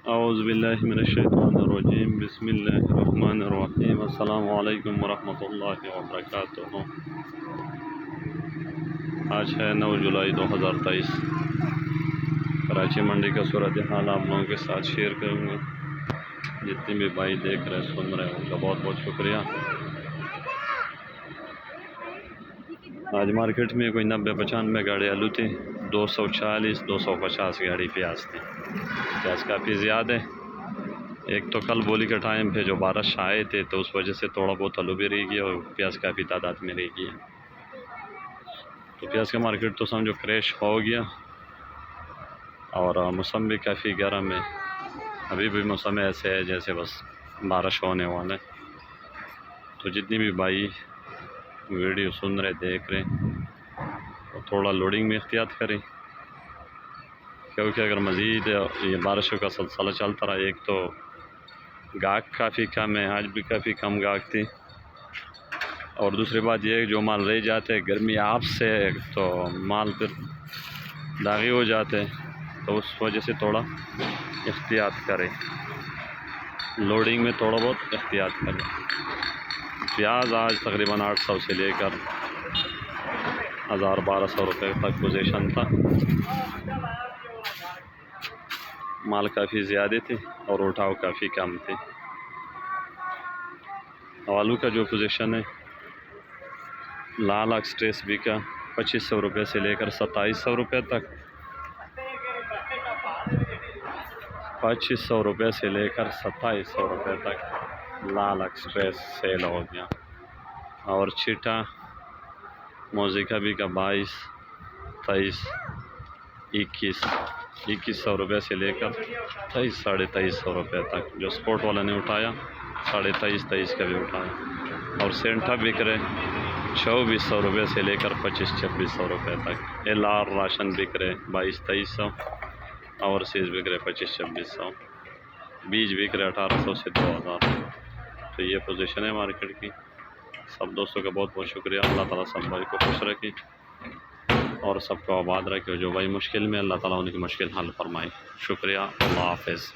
اعوذ باللہ من الشیطان الرجیم، بسم اللہ الرحمن الرحیم، السلام علیکم ورحمۃ اللہ وبرکاتہ۔ آج ہے 9 جولائی 2023۔ کراچی منڈی کا صورتحال آپ لوگوں کے ساتھ شیئر کروں گا۔ جتنے بھی بھائی دیکھ رہے سن رہے ہیں ان کا بہت بہت شکریہ۔ آج مارکیٹ میں کوئی 90-95 گاڑی آلو تھی، 240-250 گاڑی پیاز تھی۔ پیاز کافی زیادہ ہے۔ ایک تو کل بولی کا ٹائم پہ جو بارش آئے تھے تو اس وجہ سے تھوڑا بہت آلو بھی رہ گیا اور پیاز کافی تعداد میں رہ گیا، تو پیاز کا مارکیٹ تو سمجھو کریش ہو گیا۔ اور موسم بھی کافی گرم ہے، ابھی بھی موسم ایسے ہے جیسے بس بارش ہونے والا ہے۔ تو جتنی بھی بھائی ویڈیو سن رہے دیکھ رہے تو تھوڑا لوڈنگ میں احتیاط کریں، کیونکہ اگر مزید یہ بارشوں کا سلسلہ چلتا رہا، ایک تو گاہک کافی کم ہے، آج بھی کافی کم گاہک تھی، اور دوسری بات یہ ہے جو مال رہ جاتے گرمی آپ سے تو مال پھر داغی ہو جاتے، تو اس وجہ سے تھوڑا احتیاط کریں، لوڈنگ میں تھوڑا بہت احتیاط کریں۔ پیاز آج تقریباً 800 سے لے کر 1000-1200 روپے تک پوزیشن تھا۔ مال کافی زیادہ تھے اور اٹھاؤ کافی کم تھے۔ آلو کا جو پوزیشن ہے، لال ایکسپریس بھی کا 2500 روپے سے لے کر 2700 روپے تک، 2500 روپے سے لے کر 2700 روپے تک لال ایکسپریس سیل ہو گیا۔ اور چھٹا موزیکا بھی کا 22، 23، 2100 روپے سے لے کر 23، 2350 روپے تک۔ جو سپورٹ والا نے اٹھایا 2350 کا بھی اٹھایا۔ اور سینٹا بک رہے 2400 روپے سے لے کر 2500-2600 روپے تک۔ ایل آر راشن بک رہے 2200-2300، اور سیز بک رہے 2500-2600، بیج بک رہے 1800 سے 2000۔ تو یہ پوزیشن ہے مارکیٹ کی۔ سب دوستوں کا بہت بہت شکریہ۔ اللہ تعالیٰ سب بھائی کو خوش رکھے اور سب کو آباد رکھے، جو بھائی مشکل میں اللہ تعالیٰ ان کی مشکل حل فرمائے۔ شکریہ، اللہ حافظ۔